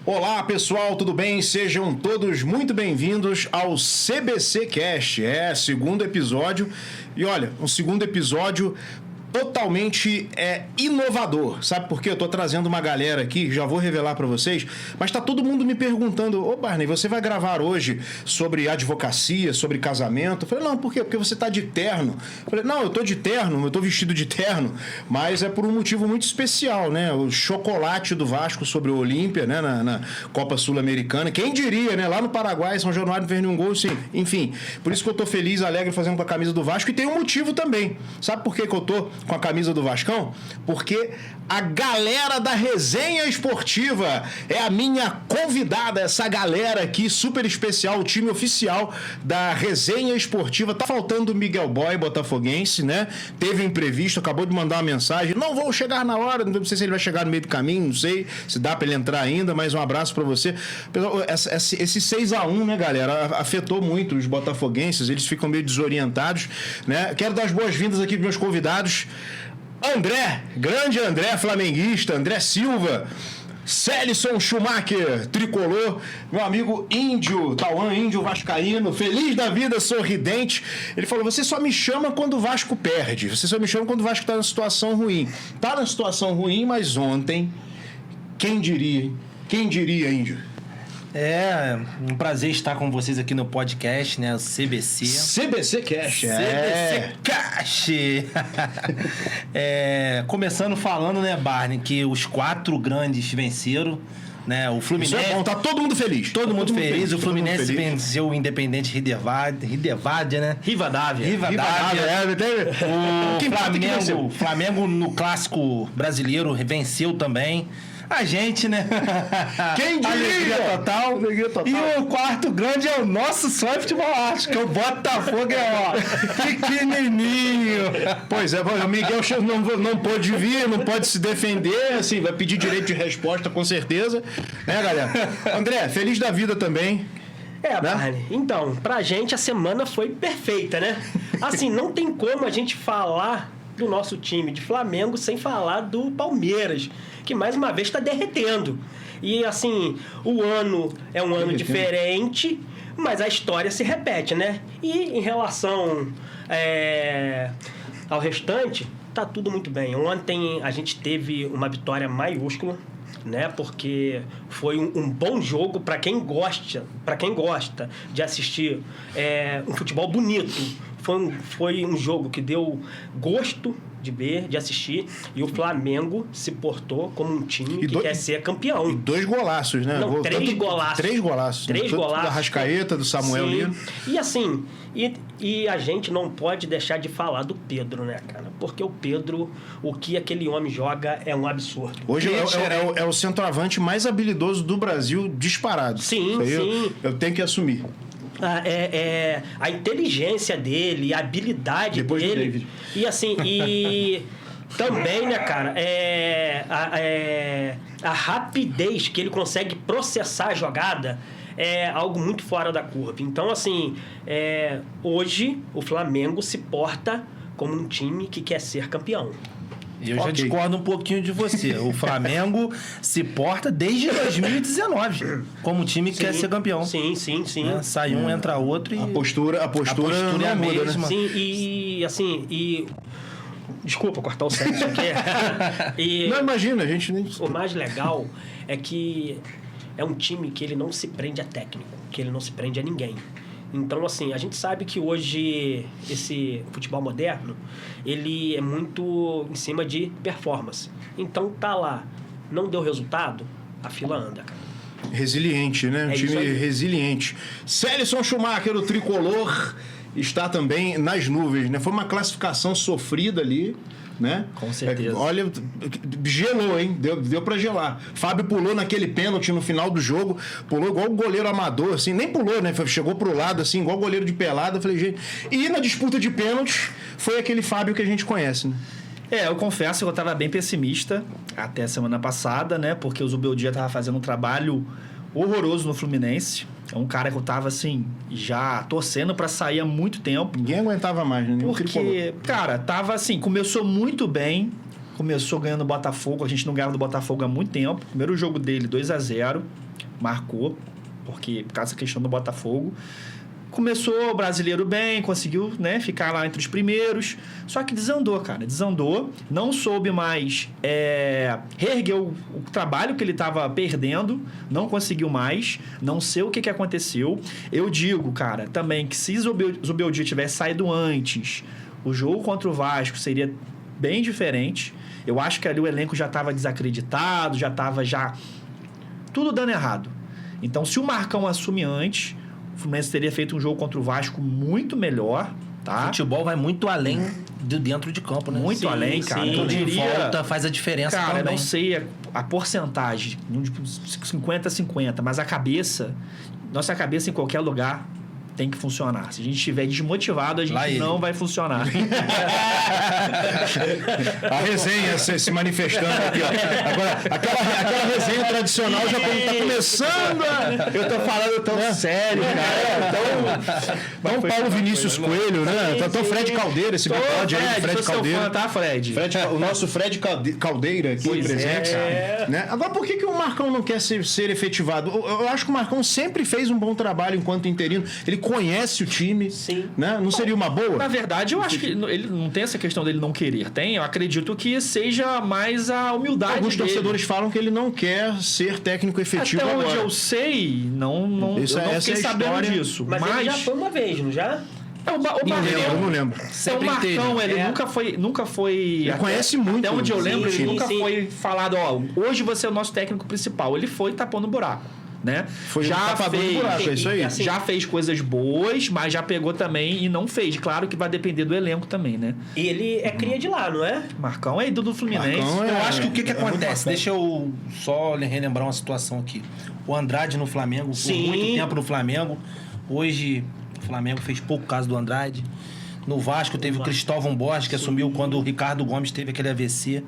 Olá pessoal, tudo bem? Sejam todos muito bem-vindos ao CBC Cast, segundo episódio. E olha, um segundo episódio totalmente inovador. Sabe por quê? Eu tô trazendo uma galera aqui, já vou revelar pra vocês, mas tá todo mundo me perguntando: ô Barney, você vai gravar hoje sobre advocacia, sobre casamento? Eu falei, não, por quê? Porque você tá de terno. Eu falei, não, eu tô de terno, eu tô vestido de terno, mas é por um motivo muito especial, né? O chocolate do Vasco sobre o Olímpia, né? Na Copa Sul-Americana. Quem diria, né? Lá no Paraguai, São Januário fez um gol, sim. Enfim, por isso que eu tô feliz, alegre, fazendo com a camisa do Vasco. E tem um motivo também. Sabe por que eu tô com a camisa do Vascão? Porque a galera da Resenha Esportiva é a minha convidada, essa galera aqui super especial, o time oficial da Resenha Esportiva. Tá faltando o Miguel Boy, botafoguense, né? Teve um imprevisto, acabou de mandar uma mensagem, não vou chegar na hora, não sei se ele vai chegar no meio do caminho, não sei se dá pra ele entrar ainda, mas um abraço pra você. Esse 6-1, né, galera, afetou muito os botafoguenses, eles ficam meio desorientados, né? Quero dar as boas-vindas aqui pros meus convidados. André, grande André, flamenguista, André Silva, Célison Schumacher, tricolor, meu amigo Índio, Tauan, Índio vascaíno, feliz da vida, sorridente. Ele falou, você só me chama quando o Vasco perde, você só me chama quando o Vasco tá na situação ruim. Tá na situação ruim, mas ontem, quem diria, Índio? É um prazer estar com vocês aqui no podcast, né? O CBC. CBC Cast. CBC Cast. Começando falando, né, Barney, que os 4 grandes venceram, né? O Fluminense. Isso é bom, tá todo mundo feliz. Todo mundo feliz. O Fluminense venceu o Independente Rivadavia, né? Rivadavia. O Flamengo no Clássico Brasileiro venceu também. A gente, né? Quem diria? Alegria total. E o quarto grande é o nosso Sonho Futebol Arte, que é o Botafogo, pequenininho. Pois é, o Miguel não pode vir, não pode se defender, assim, vai pedir direito de resposta com certeza, né, galera? André, feliz da vida também. Né? Barney, então, pra gente a semana foi perfeita, né? Assim, não tem como a gente falar do nosso time de Flamengo sem falar do Palmeiras, que mais uma vez está derretendo. E assim, o ano é um ano diferente, mas a história se repete, né? E em relação ao restante, tá tudo muito bem. Ontem a gente teve uma vitória maiúscula, né? Porque foi um bom jogo para quem gosta de assistir um futebol bonito. Foi um jogo que deu gosto de ver, de assistir, e o Flamengo se portou como um time que quer ser campeão. E 2 golaços, né? Não, 3 golaços. 3 golaços. 3 golaços. Da Arrascaeta, do Samuel Lino. E assim, e a gente não pode deixar de falar do Pedro, né, cara? Porque o Pedro, o que aquele homem joga é um absurdo. Hoje é o centroavante mais habilidoso do Brasil, disparado. Sim, sim. Eu tenho que assumir. A inteligência dele, a habilidade depois dele. Do David. E assim, também, né, cara, a rapidez que ele consegue processar a jogada é algo muito fora da curva. Então, assim, hoje o Flamengo se porta como um time que quer ser campeão. Eu já discordo um pouquinho de você. O Flamengo se porta desde 2019 como um time que quer ser campeão. Sim. Sai um, entra outro e... A postura não é a muda, mesma. Né? Sim, e assim... Desculpa cortar o sexo aqui. Não, imagina, a gente nem... O mais legal é que é um time que ele não se prende a técnico, que ele não se prende a ninguém. Então, assim, a gente sabe que hoje esse futebol moderno, ele é muito em cima de performance. Então, tá lá, não deu resultado, a fila anda, cara. Resiliente, né? Um time resiliente. Célison Schumacher, o tricolor, está também nas nuvens, né? Foi uma classificação sofrida ali, né? Com certeza. Olha, gelou, hein? Deu pra gelar. Fábio pulou naquele pênalti no final do jogo, pulou igual o goleiro amador, assim, nem pulou, né? Chegou pro lado, assim, igual o goleiro de pelada. Falei, gente... E na disputa de pênaltis, foi aquele Fábio que a gente conhece, né? Eu confesso que eu estava bem pessimista até a semana passada, né? Porque o Zubeldia estava fazendo um trabalho horroroso no Fluminense. É um cara que eu tava, assim, já torcendo pra sair há muito tempo. Ninguém aguentava mais, né? Porque, cara, tava assim, começou muito bem. Começou ganhando o Botafogo. A gente não ganhava do Botafogo há muito tempo. Primeiro jogo dele, 2-0. marcou, porque por causa da questão do Botafogo. Começou o brasileiro bem, conseguiu, né, ficar lá entre os primeiros. Só que desandou, cara. Desandou. Não soube mais reerguer o trabalho que ele estava perdendo. Não conseguiu mais. Não sei o que aconteceu. Eu digo, cara, também que se Zubeldia tivesse saído antes, o jogo contra o Vasco seria bem diferente. Eu acho que ali o elenco já estava desacreditado, já estava tudo dando errado. Então, se o Marcão assume antes, o Fluminense teria feito um jogo contra o Vasco muito melhor, tá? O futebol vai muito além de dentro de campo, né? Muito além, cara. Tudo Eu diria, em volta faz a diferença cara, também. não sei a porcentagem, 50-50, mas nossa cabeça em qualquer lugar tem que funcionar. Se a gente estiver desmotivado, a gente não vai funcionar. A resenha se manifestando aqui, ó. Agora, aquela resenha tradicional já tá começando a... Eu tô falando tão sério, cara. Então Paulo Vinícius Coelho, né? Então Fred Caldeira, esse bigode aí, Fred Caldeira. Tá, Fred? O nosso Fred Caldeira aqui presente. Né? Agora, por que o Marcão não quer ser efetivado? Eu acho que o Marcão sempre fez um bom trabalho enquanto interino. Ele conhece o time, né? Não seria uma boa? Na verdade, eu acho que ele não tem essa questão dele não querer. Eu acredito que seja mais a humildade Alguns dele. torcedores falam que ele não quer ser técnico efetivo Até agora. onde eu sei, eu não fiquei sabendo disso. Mas ele já foi uma vez, não já? Não lembro. O Marcão, ele nunca foi... Ele conhece muito. Até onde eu lembro, ele nunca sim. foi falado, hoje você é o nosso técnico principal. Ele foi tapando buraco, né? Já fez buraco, é isso aí. Assim, já fez coisas boas, mas já pegou também e não fez. Claro que vai depender do elenco também, né? E ele é cria de lá, não é? Marcão é ídolo do Fluminense. Eu acho que o que acontece? Deixa eu só relembrar uma situação aqui. O Andrade no Flamengo, por muito tempo no Flamengo. Hoje, o Flamengo fez pouco caso do Andrade. No Vasco teve o Cristóvão Borges, que assumiu quando o Ricardo Gomes teve aquele AVC.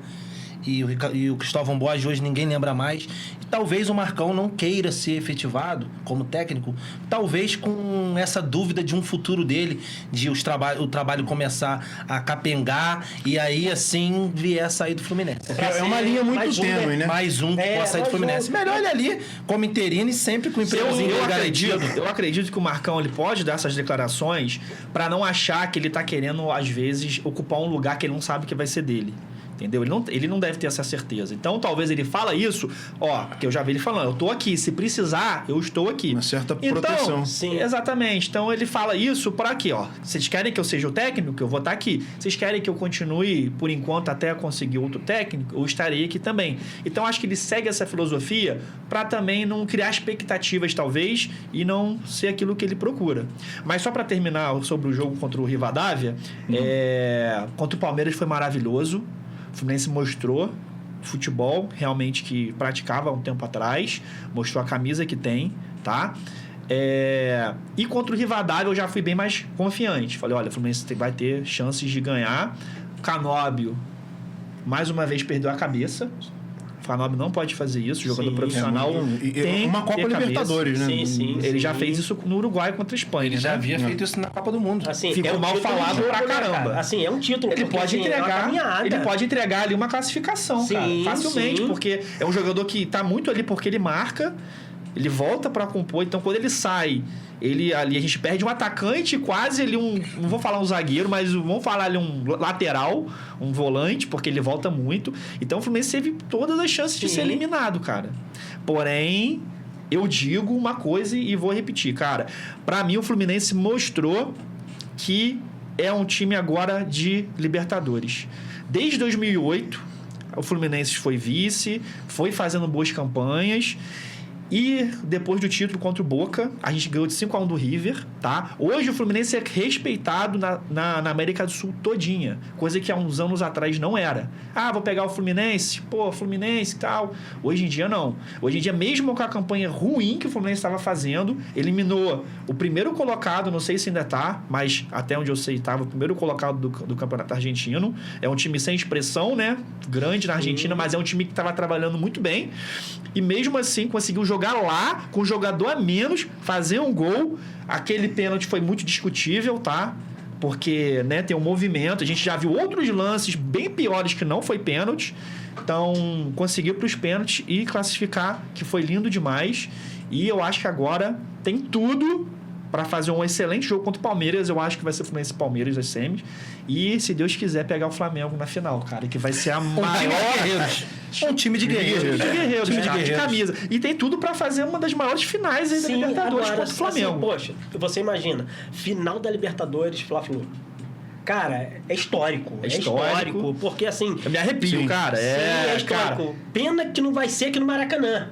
E o Cristóvão Borges hoje ninguém lembra mais. E talvez o Marcão não queira ser efetivado como técnico, talvez com essa dúvida de um futuro dele, de o trabalho começar a capengar e aí assim vier a sair do Fluminense. É uma linha muito tênue, né? Mais um que possa sair do Fluminense. Melhor ele ali como interino e sempre com o empregozinho garantido. Eu acredito que o Marcão ele pode dar essas declarações para não achar que ele tá querendo, às vezes, ocupar um lugar que ele não sabe que vai ser dele. Entendeu? Ele não deve ter essa certeza. Então, talvez ele fala isso, que eu já vi ele falando, eu tô aqui, se precisar, eu estou aqui. Uma certa proteção. Sim. Exatamente. Então, ele fala isso para quê? Vocês querem que eu seja o técnico? Eu vou estar aqui. Vocês querem que eu continue, por enquanto, até conseguir outro técnico? Eu estarei aqui também. Então, acho que ele segue essa filosofia para também não criar expectativas, talvez, e não ser aquilo que ele procura. Mas só para terminar sobre o jogo contra o Rivadavia, contra o Palmeiras foi maravilhoso. O Fluminense mostrou futebol realmente que praticava há um tempo atrás, mostrou a camisa que tem, tá? E contra o Rivadavia eu já fui bem mais confiante. Falei, olha, o Fluminense vai ter chances de ganhar. O Canóbio, mais uma vez, perdeu a cabeça. O Canóbio não pode fazer isso, jogador profissional. Tem uma Copa Libertadores, né? Sim. Ele já fez isso no Uruguai contra a Espanha. Ele já havia feito isso na Copa do Mundo. Assim, ficou mal falado pra caramba. Assim, é um título. Ele pode entregar. Ele pode entregar ali uma classificação, cara, facilmente, porque é um jogador que tá muito ali porque ele marca, ele volta pra compor. Então, quando ele sai, ali a gente perde um atacante, quase ali não vou falar um zagueiro, mas vamos falar ali um lateral, um volante, porque ele volta muito. Então, o Fluminense teve todas as chances de ser eliminado, cara. Porém, eu digo uma coisa e vou repetir, cara. Pra mim, o Fluminense mostrou que é um time agora de Libertadores. Desde 2008, o Fluminense foi vice, foi fazendo boas campanhas. E depois do título contra o Boca, a gente ganhou de 5-1 do River, tá? Hoje o Fluminense é respeitado na América do Sul todinha, coisa que há uns anos atrás não era. Vou pegar o Fluminense, Fluminense e tal. Hoje em dia não. Hoje em dia, mesmo com a campanha ruim que o Fluminense estava fazendo, eliminou o primeiro colocado, não sei se ainda tá, mas até onde eu sei estava o primeiro colocado do Campeonato Argentino. É um time sem expressão, né? Grande na Argentina, mas é um time que estava trabalhando muito bem. E mesmo assim conseguiu jogar lá, com um jogador a menos, fazer um gol. Aquele pênalti foi muito discutível, tá? Porque, né, tem um movimento. A gente já viu outros lances bem piores que não foi pênalti. Então, conseguiu para os pênaltis e classificar, que foi lindo demais. E eu acho que agora tem tudo para fazer um excelente jogo contra o Palmeiras. Eu acho que vai ser Fluminense e Palmeiras das semis. E, se Deus quiser, pegar o Flamengo na final, cara. Que vai ser a maior... Um time de guerreiros. De camisa. E tem tudo para fazer uma das maiores finais aí da Libertadores contra o Flamengo. Assim, poxa, você imagina, final da Libertadores, Fla-Flu. Cara, é histórico. É histórico, porque assim... Eu me arrepio, cara. É histórico. Cara. Pena que não vai ser aqui no Maracanã.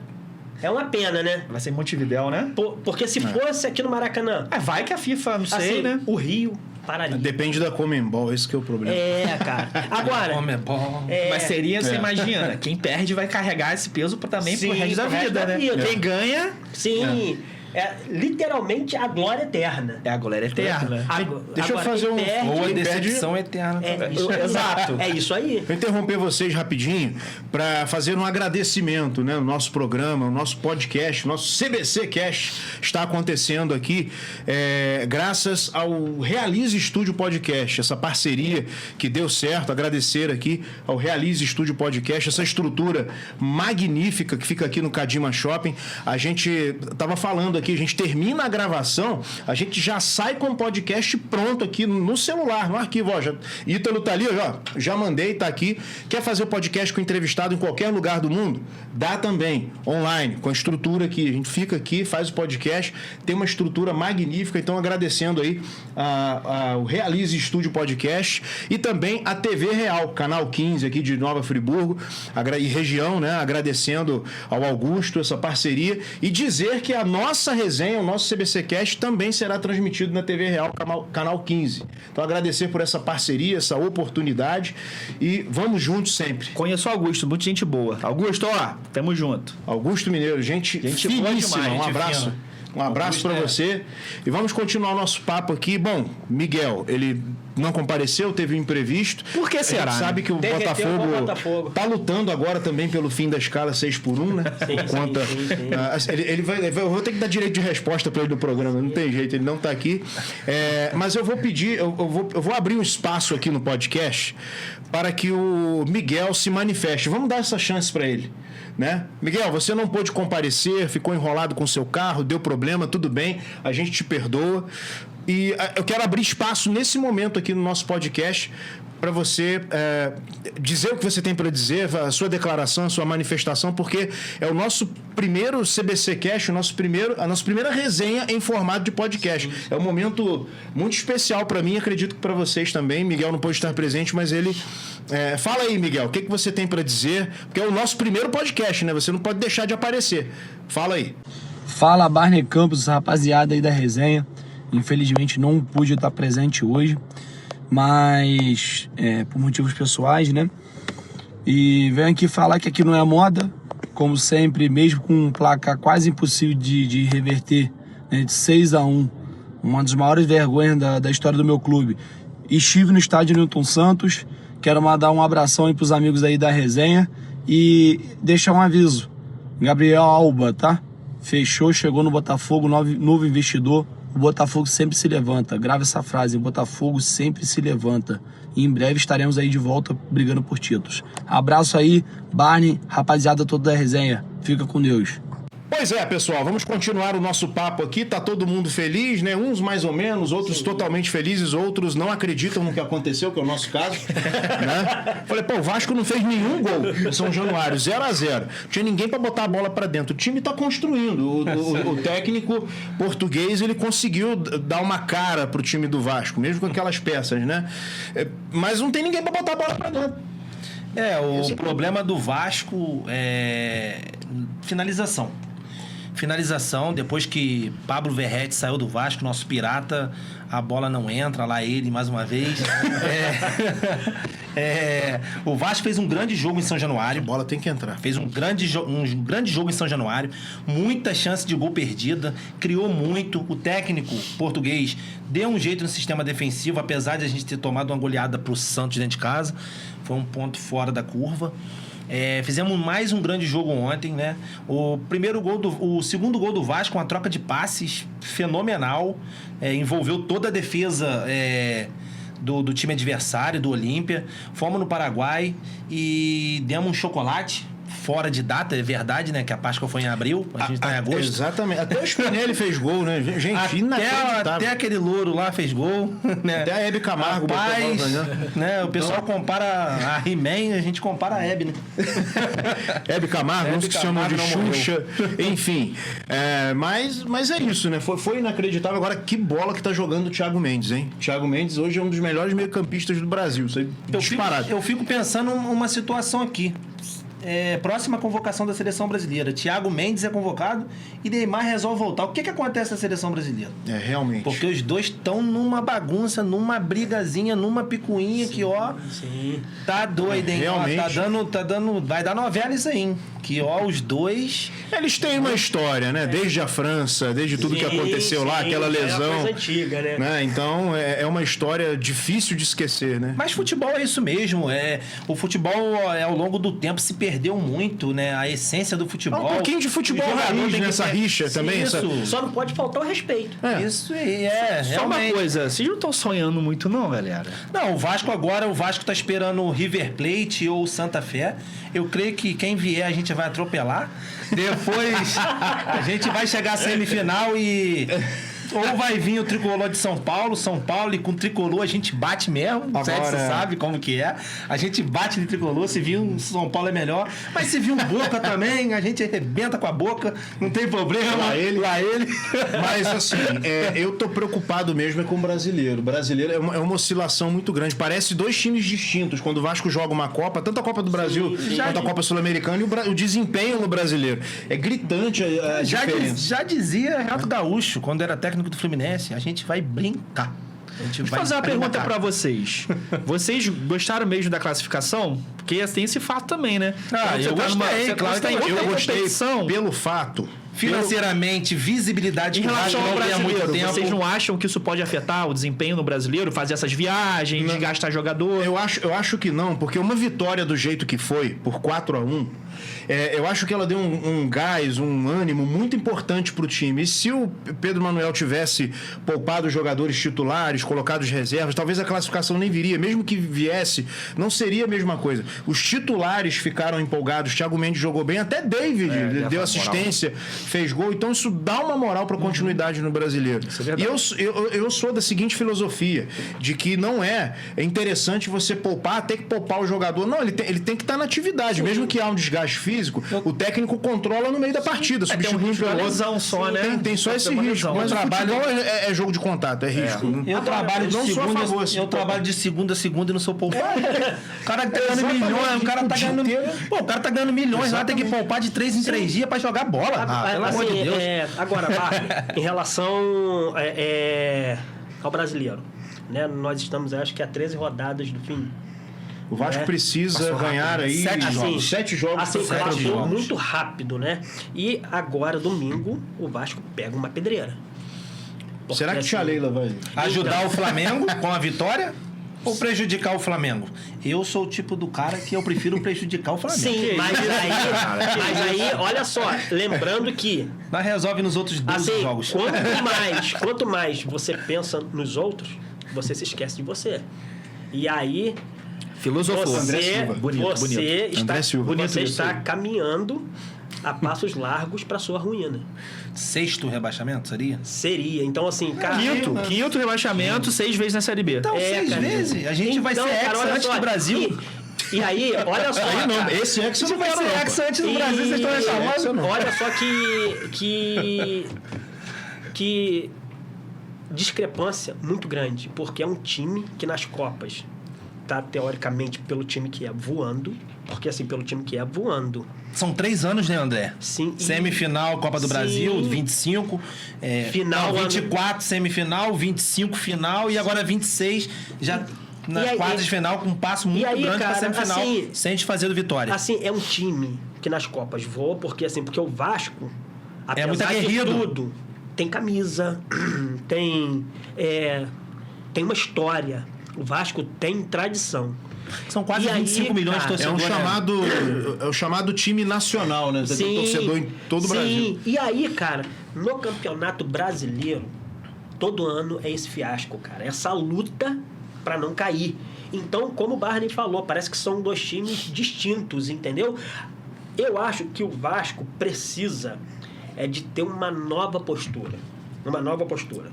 É uma pena, né? Vai ser em Montevidéu, né? Porque se fosse aqui no Maracanã... Vai que a FIFA, não sei, assim, né? O Rio pararia. Depende da Conmebol, esse que é o problema. Cara. Agora... Conmebol. Mas seria, você imagina, quem perde vai carregar esse peso também pro resto da vida, né? Quem ganha... Sim... É literalmente a glória eterna. É a glória eterna. Deixa eu fazer Ou a decepção eterna. Exato. É isso aí. Vou interromper vocês rapidinho para fazer um agradecimento, né? O nosso programa, o nosso podcast, o nosso CBC Cast está acontecendo aqui graças ao Realize Estúdio Podcast, essa parceria que deu certo. Agradecer aqui ao Realize Estúdio Podcast, essa estrutura magnífica que fica aqui no Cadima Shopping. A gente estava falando aqui, a gente termina a gravação, a gente já sai com o podcast pronto aqui no celular, no arquivo. Ó, Ítalo tá ali, ó, já mandei, tá aqui. Quer fazer o podcast com entrevistado em qualquer lugar do mundo? Dá também, online, com a estrutura aqui. A gente fica aqui, faz o podcast, tem uma estrutura magnífica. Então, agradecendo aí ao Realize Estúdio Podcast e também a TV Real, canal 15 aqui de Nova Friburgo e região, né? Agradecendo ao Augusto essa parceria e dizer que a nossa resenha, o nosso CBC Cast também será transmitido na TV Real, canal 15. Então, agradecer por essa parceria, essa oportunidade e vamos juntos sempre. Conheço o Augusto, muita gente boa. Augusto, ó, tamo junto. Augusto Mineiro, gente finíssima. Demais, um abraço. Um abraço para você. E vamos continuar o nosso papo aqui. Bom, Miguel, ele não compareceu, teve um imprevisto. Por que será? A gente sabe que o Botafogo tá lutando agora também pelo fim da escala 6x1, né? Sim. Eu vou ter que dar direito de resposta para ele no programa, não tem jeito, ele não tá aqui. Mas eu vou pedir, eu vou abrir um espaço aqui no podcast para que o Miguel se manifeste. Vamos dar essa chance para ele. Né? Miguel, você não pôde comparecer, ficou enrolado com o seu carro, deu problema, tudo bem, a gente te perdoa. E eu quero abrir espaço nesse momento aqui no nosso podcast para você dizer o que você tem para dizer, a sua declaração, a sua manifestação, porque é o nosso primeiro CBC Cast, a nossa primeira resenha em formato de podcast. É um momento muito especial para mim, acredito que para vocês também. Miguel não pôde estar presente, mas ele... fala aí, Miguel, o que você tem para dizer? Porque é o nosso primeiro podcast, né? Você não pode deixar de aparecer. Fala aí. Fala, Barney Campos, rapaziada aí da resenha. Infelizmente não pude estar presente hoje, mas por motivos pessoais, né? E venho aqui falar que aqui não é moda, como sempre, mesmo com um placar quase impossível de reverter, né, de 6-1, uma das maiores vergonhas da história do meu clube. Estive no estádio Newton Santos, quero mandar um abração aí pros amigos aí da resenha e deixar um aviso. Gabriel Alba, tá? Fechou, chegou no Botafogo, novo investidor. O Botafogo sempre se levanta. Grava essa frase, o Botafogo sempre se levanta. E em breve estaremos aí de volta brigando por títulos. Abraço aí, Barney, rapaziada toda da resenha. Fica com Deus. Pois é, pessoal, vamos continuar o nosso papo aqui. Tá todo mundo feliz, né? Uns mais ou menos, outros totalmente felizes, outros não acreditam no que aconteceu, que é o nosso caso. Né? Falei, pô, o Vasco não fez nenhum gol em São Januário, 0-0. Não tinha ninguém para botar a bola para dentro. O time tá construindo. O técnico português, ele conseguiu dar uma cara pro time do Vasco, mesmo com aquelas peças, né? Mas não tem ninguém para botar a bola para dentro. O problema do Vasco é finalização. Depois que Pablo Verrete saiu do Vasco, nosso pirata, a bola não entra, lá ele mais uma vez. O Vasco fez um grande jogo em São Januário. A bola tem que entrar. Fez um grande jogo em São Januário, muita chance de gol perdida, criou muito. O técnico português deu um jeito no sistema defensivo, apesar de a gente ter tomado uma goleada pro Santos dentro de casa. Foi um ponto fora da curva. Fizemos mais um grande jogo ontem, né? O segundo gol do Vasco, uma troca de passes fenomenal, envolveu toda a defesa do time adversário, do Olímpia. Fomos no Paraguai e demos um chocolate. fora de data, é verdade, né? Que a Páscoa foi em abril, a gente tá em agosto. Exatamente. Até o Spinelli fez gol, né? Gente, inacreditável. Até aquele louro lá fez gol, né? Até a Hebe Camargo. Rapaz, né? O pessoal compara a He-Man, a gente compara a Hebe, né? Hebe Camargo, uns que chamam de Xuxa. Enfim. Mas é isso, né? Foi inacreditável. Agora, que bola que tá jogando o Thiago Mendes, hein? Thiago Mendes hoje é um dos melhores meio-campistas do Brasil. Isso aí disparado. Eu fico pensando uma situação aqui. Próxima convocação da seleção brasileira. Thiago Mendes é convocado e Neymar resolve voltar. O que acontece na seleção brasileira? Realmente. Porque os dois estão numa bagunça, numa brigazinha, numa picuinha que, ó... Sim. Tá doido, hein? Realmente. Ó, tá dando... Vai dar novela isso aí, hein? Que, ó, os dois... Eles têm uma história, né? Desde a França, desde tudo que aconteceu lá, aquela lesão. É uma coisa antiga, né? Então, é uma história difícil de esquecer, né? Mas futebol é isso mesmo. O futebol, ao longo do tempo, se perdeu muito, né? A essência do futebol. Um pouquinho de futebol raiz nessa rixa também. Isso. Só não pode faltar o respeito. Isso aí, Só uma realmente. coisa, vocês não estão sonhando muito não, galera? Não, o Vasco tá esperando o River Plate ou o Santa Fé. Eu creio que quem vier a gente vai atropelar. Depois a gente vai chegar à semifinal e... Ou vai vir o tricolor de São Paulo, e com o tricolor a gente bate mesmo. Você sabe como que é. A gente bate de tricolor, se vir um São Paulo é melhor. Mas se vir um Boca também, a gente arrebenta com a Boca, não tem problema. Lá ele. Mas assim, eu tô preocupado mesmo com o brasileiro. O brasileiro é uma oscilação muito grande. Parece dois times distintos. Quando o Vasco joga uma Copa, tanto a Copa do Brasil quanto a Copa Sul-Americana, e o desempenho no brasileiro. É gritante a diferença. Já dizia Renato Gaúcho, quando era técnico do Fluminense, a gente vai brincar. Deixa eu fazer uma pergunta pra vocês. Vocês gostaram mesmo da classificação? Porque tem esse fato também, né? Eu gostei, claro que eu gostei pelo fato. Financeiramente, visibilidade em relação ao brasileiro, muito tempo. vocês não acham que isso pode afetar o desempenho no brasileiro? Fazer essas viagens, gastar jogador? Eu acho que não, porque uma vitória do jeito que foi, por 4-1, eu acho que ela deu um gás, um ânimo muito importante pro time. E se o Pedro Manuel tivesse poupado os jogadores titulares, colocado os reservas, talvez a classificação nem viria. Mesmo que viesse, não seria a mesma coisa. Os titulares ficaram empolgados, Thiago Mendes jogou bem, até David deu assistência, fez gol. Então isso dá uma moral para continuidade no brasileiro. E eu sou da seguinte filosofia, de que não é interessante você poupar, ter que poupar o jogador. Não, ele tem que estar na atividade. Mesmo que há um desgaste físico, o técnico controla no meio da partida. Substitui pelo outro. Só, né? Tem só esse risco. Mas o futebol é jogo de contato, é risco. Eu trabalho de segunda a segunda e não sou poupado. O cara tá ganhando milhões, o cara tá ganhando milhões lá, tem que poupar de 3 em 3 dias pra jogar bola. Pelo amor de Deus. Agora, em relação ao brasileiro, né? Nós estamos, acho que, a 13 rodadas do fim. O Vasco precisa ganhar aí 7 jogos. Passou muito rápido, né? E agora, domingo, o Vasco pega uma pedreira. Porque, será que Tia Leila vai ajudar o Flamengo com a vitória? Ou prejudicar o Flamengo? Eu sou o tipo do cara que eu prefiro prejudicar o Flamengo. Sim, mas aí, olha só, lembrando que... Mas resolve nos outros 12 jogos. Quanto mais você pensa nos outros, você se esquece de você. E aí... Filosofou. André Silva. Você está caminhando a passos largos para sua ruína. 6º rebaixamento, seria? Seria. Então, assim, cara... Quinto rebaixamento, 6 vezes na Série B. Então, 6 vezes. A gente vai ser ex antes do Brasil. E aí, olha só... Esse ex não vai ser ex antes do Brasil, vocês estão reclamando? Olha só que discrepância muito grande. Porque é um time que nas Copas tá, teoricamente, pelo time que é voando. Porque, assim, pelo time que é voando. São 3 anos, né, André? Sim. Semifinal, Copa do Brasil, 25. Final. 24, semifinal, 25, final. E agora 26, já nas quartas de final, com um passo muito grande para semifinal, assim, sem a gente fazer vitória. Assim, é um time que nas Copas voa, porque o Vasco, apesar muito aguerrido. de tudo, tem camisa, tem uma história. O Vasco tem tradição. São quase 25 milhões de torcedores. É o chamado time nacional, né? Você tem torcedor em todo o Brasil. E aí, cara, no Campeonato Brasileiro, todo ano é esse fiasco, cara. Essa luta para não cair. Então, como o Barney falou, parece que são 2 times distintos, entendeu? Eu acho que o Vasco precisa de ter uma nova postura. Uma nova postura.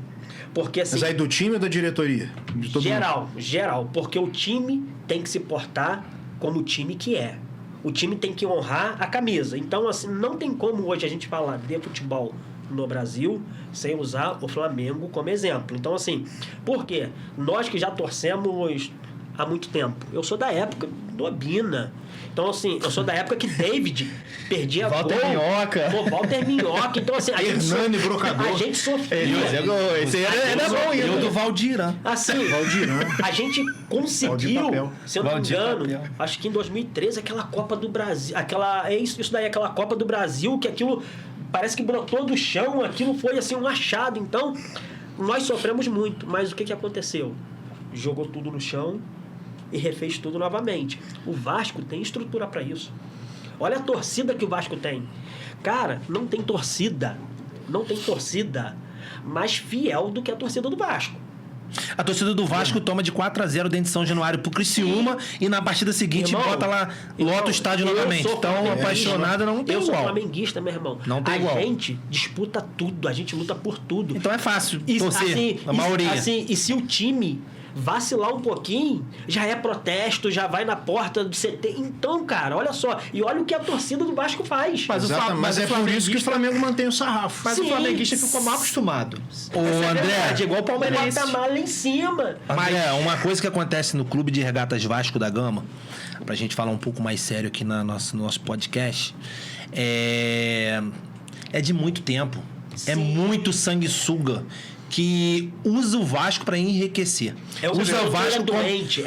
Porque, assim, Mas aí do time ou da diretoria? De todo mundo? Geral. Porque o time tem que se portar como o time que é. O time tem que honrar a camisa. Então, assim, não tem como hoje a gente falar de futebol no Brasil sem usar o Flamengo como exemplo. Então, assim, por quê? Nós que já torcemos há muito tempo. Eu sou da época do Obina. Então, assim, eu sou da época que David perdia Walter gol. Minhoca. Pô, Walter Minhoca. Então, assim, Hernani Brocador. a gente sofria. Esse era bom, Eu do Valdirã. Assim, a gente Valdir conseguiu, Papel. se eu não me Valdir engano, Papel. acho que em 2013, aquela Copa do Brasil, isso daí, aquela Copa do Brasil, que aquilo parece que brotou do chão, aquilo foi assim um achado. Então, nós sofremos muito, mas o que aconteceu? Jogou tudo no chão e refez tudo novamente. O Vasco tem estrutura para isso. Olha a torcida que o Vasco tem. Cara, não tem torcida mais fiel do que a torcida do Vasco. A torcida do Vasco toma de 4-0 dentro de São Januário pro Criciúma e na partida seguinte Irmão, bota lá, lota o estádio eu novamente. sou Então, flamenguista. apaixonada não tem Eu sou igual. flamenguista, meu irmão. Não tem igual. A gente disputa tudo, a gente luta por tudo. Então é fácil E, torcer, assim, a maioria. e se o time vacilar um pouquinho, já é protesto, já vai na porta do CT. Então, cara, olha só. E olha o que a torcida do Vasco faz. Mas é por isso que o Flamengo mantém o sarrafo. Mas Sim. o flamenguista ficou mal acostumado. Ô, André, Verdade, igual o Palmeirense. Palmeirense. Bota mal lá em cima. André, uma coisa que acontece no Clube de Regatas Vasco da Gama, pra gente falar um pouco mais sério aqui no nosso podcast, é de muito tempo. É Sim. muito sanguessuga que usa o Vasco para enriquecer. Usa o Vasco doente.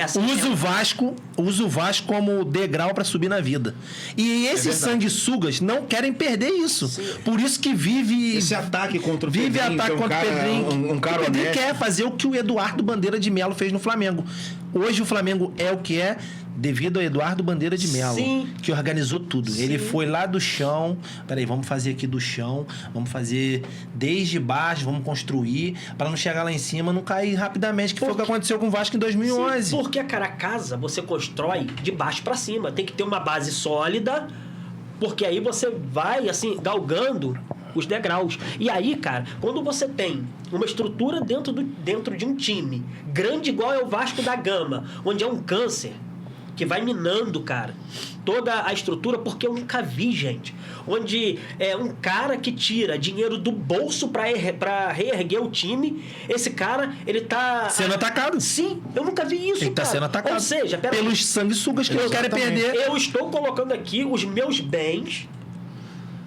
usa o Vasco como degrau para subir na vida. E esses sanguessugas não querem perder isso. Sim. Por isso que vive Esse ataque contra o vive Pedrinho, ataque que é um contra o cara- Pedrinho. um cara o Pedrinho honesto. quer fazer o que o Eduardo Bandeira de Melo fez no Flamengo. Hoje o Flamengo é o que é devido ao Eduardo Bandeira de Melo, Sim. que organizou tudo. Sim. Ele foi lá do chão, peraí, vamos fazer aqui do chão, vamos fazer desde baixo, vamos construir, para não chegar lá em cima, não cair rapidamente, que foi o que aconteceu com o Vasco em 2011. Sim, porque, cara, a casa você constrói de baixo para cima. Tem que ter uma base sólida, porque aí você vai, assim, galgando os degraus. E aí, cara, quando você tem uma estrutura dentro de um time grande igual é o Vasco da Gama, onde é um câncer que vai minando, cara, toda a estrutura, porque eu nunca vi, gente, onde é um cara que tira dinheiro do bolso pra reerguer o time, esse cara, ele tá... Sendo atacado. Sim, eu nunca vi isso, Ele tá cara. sendo atacado Ou seja, peraí, pelos sanguessugas que não querem perder. eu estou colocando aqui os meus bens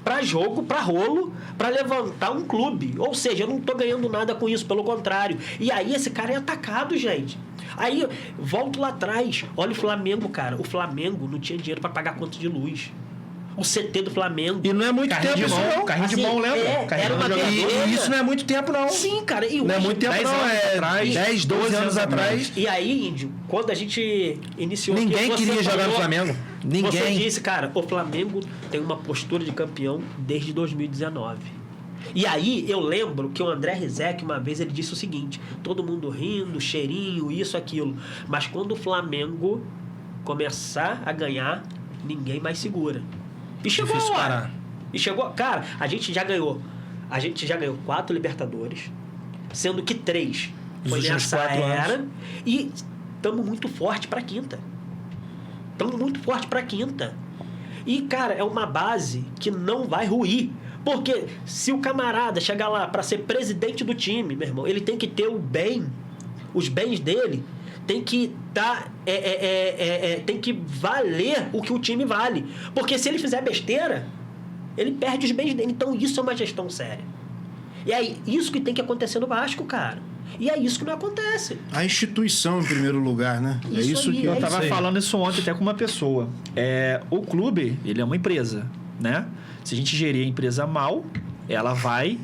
para jogo, para rolo, para levantar um clube. Ou seja, eu não tô ganhando nada com isso, pelo contrário. E aí esse cara é atacado, gente. Aí, volto lá atrás. Olha o Flamengo, cara. O Flamengo não tinha dinheiro para pagar conta de luz. O CT do Flamengo. E não é muito Carrinho tempo de isso mão, não. carrinho de mão, lembra? Era uma E isso não é muito tempo não. Sim, cara. E Não é hoje- muito tempo 10 não, anos é atrás, 10, 12 anos atrás. E aí, Índio, quando a gente iniciou... Ninguém você queria jogar no falou- Flamengo. Você Ninguém. disse, cara, o Flamengo tem uma postura de campeão desde 2019. E aí, eu lembro que o André Rizek, uma vez, ele disse o seguinte: todo mundo rindo, cheirinho, isso, aquilo. Mas quando o Flamengo começar a ganhar, ninguém mais segura. E chegou a Difícil hora. parar. E chegou... Cara, a gente já ganhou 4 Libertadores, sendo que 3 Nos foi últimos nessa 4 era. anos. E estamos muito forte pra quinta. E, cara, é uma base que não vai ruir. Porque se o camarada chegar lá para ser presidente do time, meu irmão, ele tem que ter os bens dele tem que tem que valer o que o time vale. Porque se ele fizer besteira, ele perde os bens dele. Então isso é uma gestão séria. E é isso que tem que acontecer no Vasco, cara. E é isso que não acontece. A instituição em primeiro lugar, né? É Isso isso aí, que... é Eu tava isso aí. falando isso ontem até com uma pessoa. O clube, ele é uma empresa, né? Se a gente gerir a empresa mal, ela vai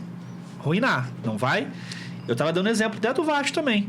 ruinar, não vai? Eu tava dando exemplo até do Vasco também.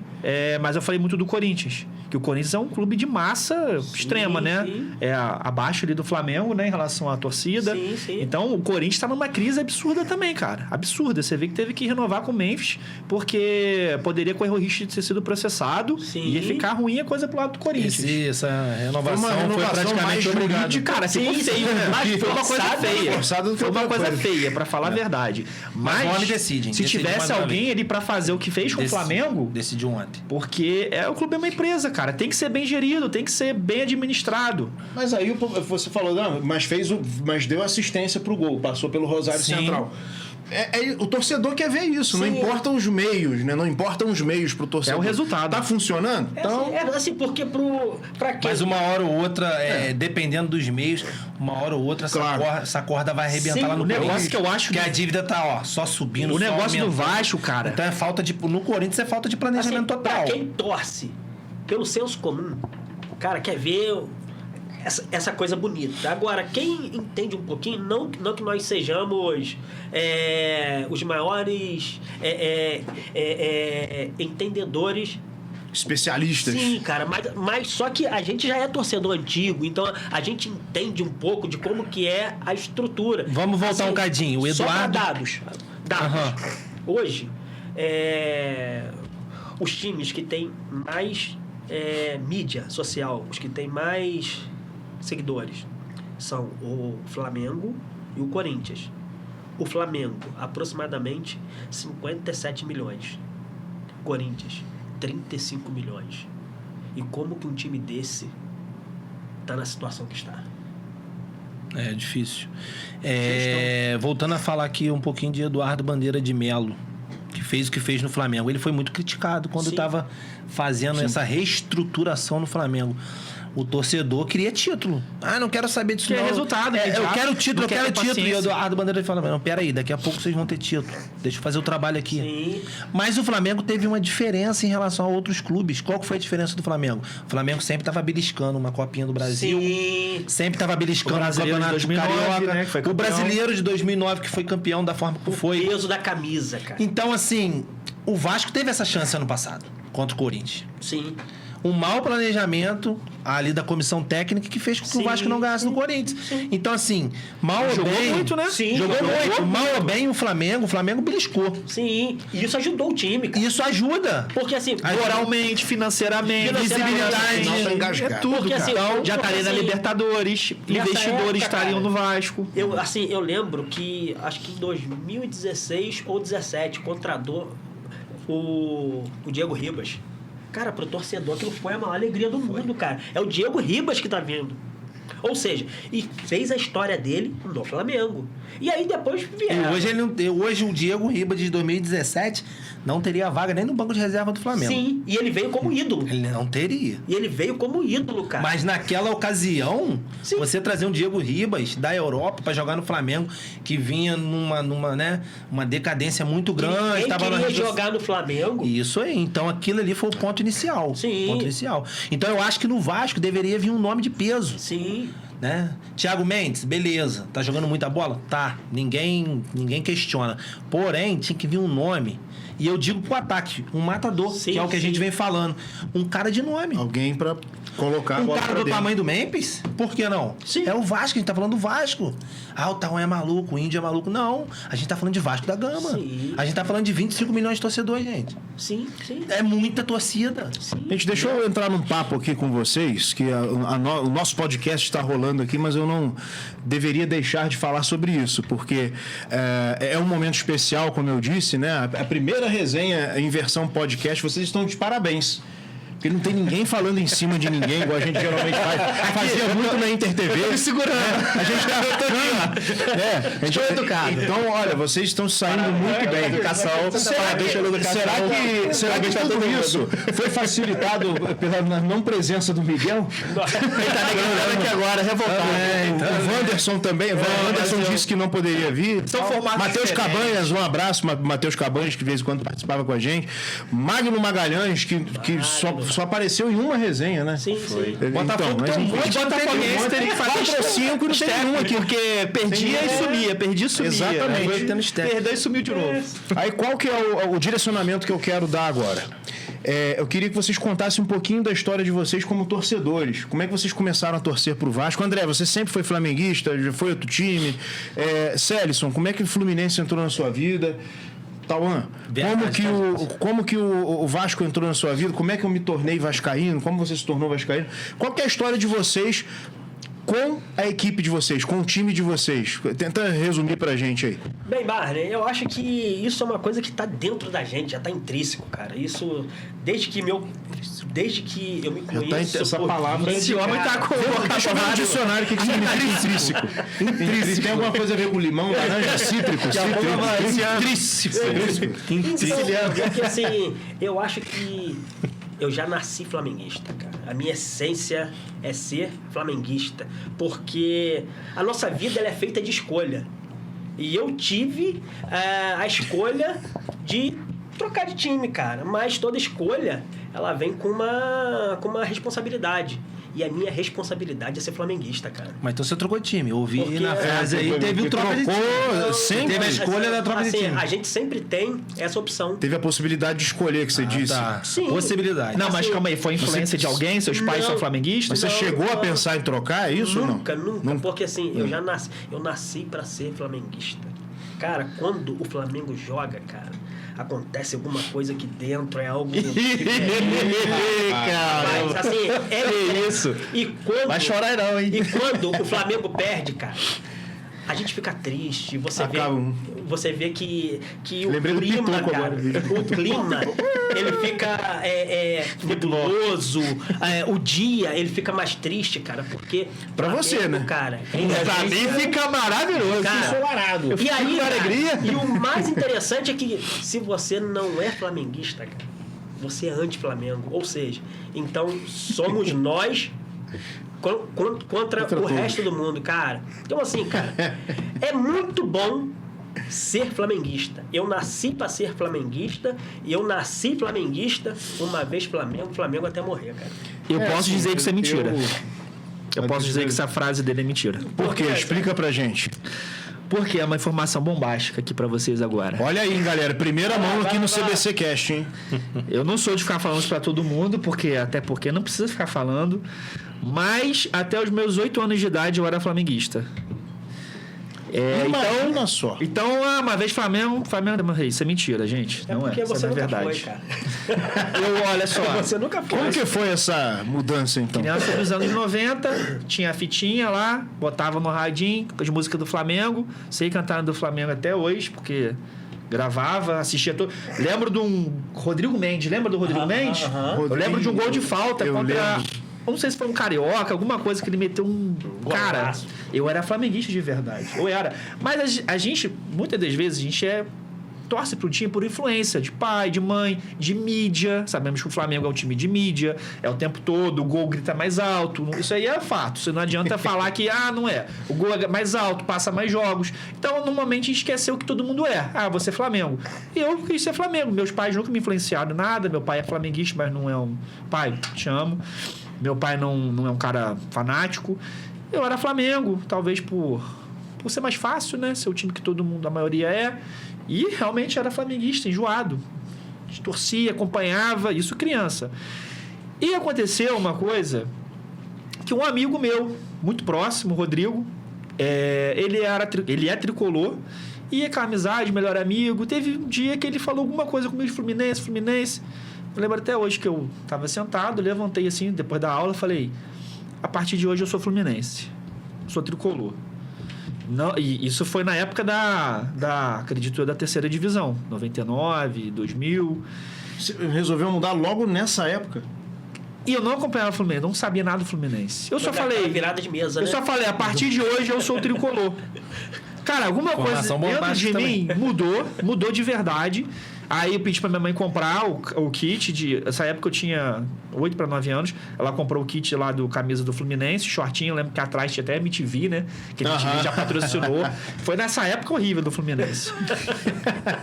Mas eu falei muito do Corinthians. Porque o Corinthians é um clube de massa extrema, né? Sim. É abaixo ali do Flamengo, né? Em relação à torcida. Sim. Então, o Corinthians tá numa crise absurda também, cara. Absurda. Você vê que teve que renovar com o Memphis, porque poderia correr o risco de ter sido processado e ia ficar ruim a coisa pro lado do Corinthians. Essa renovação foi praticamente mais obrigada. jurídica. Cara, ficou feio, mas foi uma coisa feia. Foi uma coisa feia, pra falar a verdade. Mas o homem decide. Se tivesse alguém ali pra fazer o que fez com o Flamengo... Decidiu ontem. Porque o clube é uma empresa, cara. Tem que ser bem gerido, tem que ser bem administrado. Mas aí você falou, não, mas deu assistência pro gol, passou pelo Rosário Central. O torcedor quer ver isso, não importam os meios, né? Não importam os meios pro torcedor. É o resultado. Tá funcionando? Porque pra quem... Mas uma hora ou outra, dependendo dos meios, uma hora ou outra essa corda vai arrebentar lá no negócio Corinthians, que eu acho que a dívida tá só subindo. O negócio do aumentando. Vasco, cara. Então no Corinthians é falta de planejamento total. Pra quem torce pelo senso comum, cara, quer ver essa coisa bonita. Agora, quem entende um pouquinho, não que nós sejamos os maiores entendedores, especialistas. Sim, cara, mas só que a gente já é torcedor antigo, então a gente entende um pouco de como que é a estrutura. Vamos voltar um cadinho. O Eduardo... Só dados. Hoje, os times que têm mais mídia social, os que têm mais seguidores, são o Flamengo e o Corinthians. O Flamengo, aproximadamente 57 milhões. Corinthians, 35 milhões. E como que um time desse tá na situação que está? É difícil. Voltando a falar aqui um pouquinho de Eduardo Bandeira de Melo, que fez o que fez no Flamengo. Ele foi muito criticado quando estava fazendo essa reestruturação no Flamengo. O torcedor queria título. Não quero saber disso. Quer resultado, eu quero título, eu quero título. E o Eduardo Bandeira fala, não, peraí, daqui a pouco vocês vão ter título. Deixa eu fazer o trabalho aqui. Sim. Mas o Flamengo teve uma diferença em relação a outros clubes. Qual que foi a diferença do Flamengo? O Flamengo sempre estava beliscando uma Copinha do Brasil. Sim. Sempre estava beliscando o Campeonato 2009, Carioca. né, que foi o Brasileiro de 2009, que foi campeão da forma que foi. O peso da camisa, cara. Então, assim, o Vasco teve essa chance ano passado contra o Corinthians. Sim. Um mau planejamento ali da comissão técnica que fez com que o Vasco não ganhasse no Corinthians. Então, assim, mal ou Jogou bem... muito, né? Sim, Jogou muito. Mal ou bem, o Flamengo beliscou. Sim. E isso ajudou o time, cara. Isso ajuda. Porque, assim, Moralmente, financeiramente, visibilidade. Não tá engajado. É tudo, Porque, cara. assim, Já estaria na Libertadores, investidores época, estariam cara, no Vasco. Eu lembro que, acho que em 2016 ou 2017, contratou o Diego Ribas. Cara, pro torcedor, aquilo foi a maior alegria do mundo, cara. É o Diego Ribas que tá vindo. Ou seja, e fez a história dele no Flamengo. E aí depois vieram. Hoje o Diego Ribas de 2017 não teria vaga nem no banco de reserva do Flamengo. Sim, e ele veio como ídolo. Ele não teria. E ele veio como ídolo, cara. Mas naquela ocasião, Sim. você trazer um Diego Ribas da Europa pra jogar no Flamengo, que vinha uma decadência muito grande. Ninguém Tava queria jogar no Flamengo. Isso aí. Então aquilo ali foi o ponto inicial. Sim. Ponto inicial. Então eu acho que no Vasco deveria vir um nome de peso. Sim. Né? Thiago Mendes, beleza. Tá jogando muita bola? Tá. Ninguém questiona. Porém, tinha que vir um nome. E eu digo pro ataque, um matador, Sim, que é o que a gente vem falando. Um cara de nome. Alguém pra colocar a Um bola cara pra do dentro. tamanho do Memphis? Por que não? Sim. É o Vasco, a gente tá falando do Vasco. O Taon é maluco, o Índio é maluco. Não, a gente tá falando de Vasco da Gama. Sim. A gente tá falando de 25 milhões de torcedores, gente. Sim, sim. É muita torcida. Gente, deixa eu entrar num papo aqui com vocês, que o nosso podcast está rolando aqui, mas eu não deveria deixar de falar sobre isso, porque é um momento especial, como eu disse, né? A primeira resenha em versão podcast, vocês estão de parabéns. Porque não tem ninguém falando em cima de ninguém, igual a gente geralmente fazia muito na InterTV. Eu tô me segurando. A gente tá... a gente é educado. Então, olha, vocês estão saindo muito bem. Educação. Será que tudo isso foi facilitado pela não presença do Miguel? Ele tá lembrando aqui agora, revoltado. O Wanderson também. O Wanderson disse que não poderia vir. Matheus Cabanhas, um abraço. Matheus Cabanhas, que de vez em quando participava com a gente. Magno Magalhães, que só apareceu em uma resenha, né? Sim, sim. Botafogo tem um monte de Botafoguense teria que fazer 4 ou 5 não tem nenhum aqui. Porque perdia e sumia, perdia e sumia. Exatamente. Perdeu e sumiu de novo. Aí qual que é o direcionamento que eu quero dar agora? eu queria que vocês contassem um pouquinho da história de vocês como torcedores. Como é que vocês começaram a torcer pro Vasco? André, você sempre foi flamenguista, já foi outro time. Célison, como é que o Fluminense entrou na sua vida? Tauan, como que o Vasco entrou na sua vida? Como é que eu me tornei vascaíno? Como você se tornou vascaíno? Qual que é a história de vocês com a equipe de vocês, com o time de vocês? Tenta resumir pra gente aí. Bem, Barney, eu acho que isso é uma coisa que tá dentro da gente, já tá intrínseco, cara. Isso, desde que eu me conheço... Essa palavra... Esse homem tá com Deixa eu ver no dicionário o que significa intrínseco. Intrínseco. Tem alguma coisa a ver com limão, laranja, cítrico? Porque assim, eu acho que eu já nasci flamenguista, cara. A minha essência é ser flamenguista. Porque a nossa vida ela é feita de escolha. E eu tive a escolha de trocar de time, cara. Mas toda escolha, ela vem com uma responsabilidade. E a minha responsabilidade é ser flamenguista, cara. Mas então você trocou de time. Eu ouvi Porque, na frase aí, teve o troca de time. Sempre. Teve a escolha da troca de time. A gente sempre tem essa opção. Teve a possibilidade de escolher, que você disse. Tá. Sim. Possibilidade. Não, mas Assim, calma aí, foi influência de alguém? Seus pais Não. são flamenguistas? Você chegou a pensar em trocar, é isso Nunca, ou não? nunca. Porque assim, eu nasci pra ser flamenguista. Cara, quando o Flamengo joga, cara, acontece alguma coisa aqui dentro, é algo... Mas, assim, é isso. E quando, Vai chorar não, hein? E quando o Flamengo perde, cara, a gente fica triste. Você vê que o Lembrei do clima, Pitoco cara, agora. o clima, ele fica nebuloso. O dia, ele fica mais triste, cara, porque... Pra você, Flamengo, né? Cara, Pra mim fica maravilhoso. Cara, ensolarado. E aí, cara, alegria. e o mais interessante é que se você não é flamenguista, cara, você é anti-Flamengo. Ou seja, então somos nós contra o resto do mundo, cara. Então, assim, cara, é muito bom ser flamenguista. Eu nasci para ser flamenguista e eu nasci flamenguista uma vez Flamengo até morrer, cara. Eu posso dizer que isso é mentira. Eu posso dizer que essa frase dele é mentira. Por quê? Explica pra gente. Porque é uma informação bombástica aqui pra vocês agora. Olha aí, galera. Primeira mão aqui no CBC Cast, hein? Eu não sou de ficar falando isso pra todo mundo, até porque não precisa ficar falando. Mas até os meus 8 anos de idade eu era flamenguista. Imagina só. Então, uma vez Flamengo isso é mentira, gente. É não porque é, você isso não é nunca verdade. foi, cara. Olha só. Você nunca foi. Como que foi essa mudança, então? Criança dos anos 90, tinha a fitinha lá, botava no radinho as músicas do Flamengo. Sei cantar do Flamengo até hoje, porque gravava, assistia todo. Lembro de um Rodrigo Mendes. Lembra do Rodrigo Mendes? Eu lembro de um gol de falta contra... Não sei se foi um carioca, alguma coisa que ele meteu um... Cara, eu era flamenguista de verdade. Eu era. Mas a gente, muitas das vezes, a gente torce pro time por influência de pai, de mãe, de mídia. Sabemos que o Flamengo é um time de mídia, é o tempo todo, o gol grita mais alto. Isso aí é fato. Você não adianta falar que, não é. O gol é mais alto, passa mais jogos. Então, normalmente, a gente esqueceu que todo mundo é. Você é Flamengo. E eu quis ser Flamengo. Meus pais nunca me influenciaram em nada. Meu pai é flamenguista, mas não é um... Pai, te amo. Meu pai não é um cara fanático. Eu era Flamengo, talvez por ser mais fácil, né? Ser o time que todo mundo, a maioria é. E realmente era flamenguista, enjoado. Torcia, acompanhava, isso criança. E aconteceu uma coisa que um amigo meu, muito próximo, Rodrigo, ele é tricolor, e com a amizade, melhor amigo. Teve um dia que ele falou alguma coisa comigo de Fluminense. Eu lembro até hoje que eu estava sentado, levantei assim, depois da aula, falei: a partir de hoje eu sou fluminense, sou tricolor. Não, e isso foi na época acredito, da terceira divisão, 99, 2000. Você resolveu mudar logo nessa época? E eu não acompanhava o Fluminense, não sabia nada do Fluminense. Eu só falei... Virada de mesa, eu só falei, a partir de hoje eu sou tricolor. Cara, alguma coisa dentro de mim mudou de verdade. Aí eu pedi pra minha mãe comprar o kit Essa época eu tinha 8 para 9 anos. Ela comprou o kit lá do camisa do Fluminense, shortinho. Eu lembro que atrás tinha até MTV, né? Que a MTV já patrocinou. Foi nessa época horrível do Fluminense.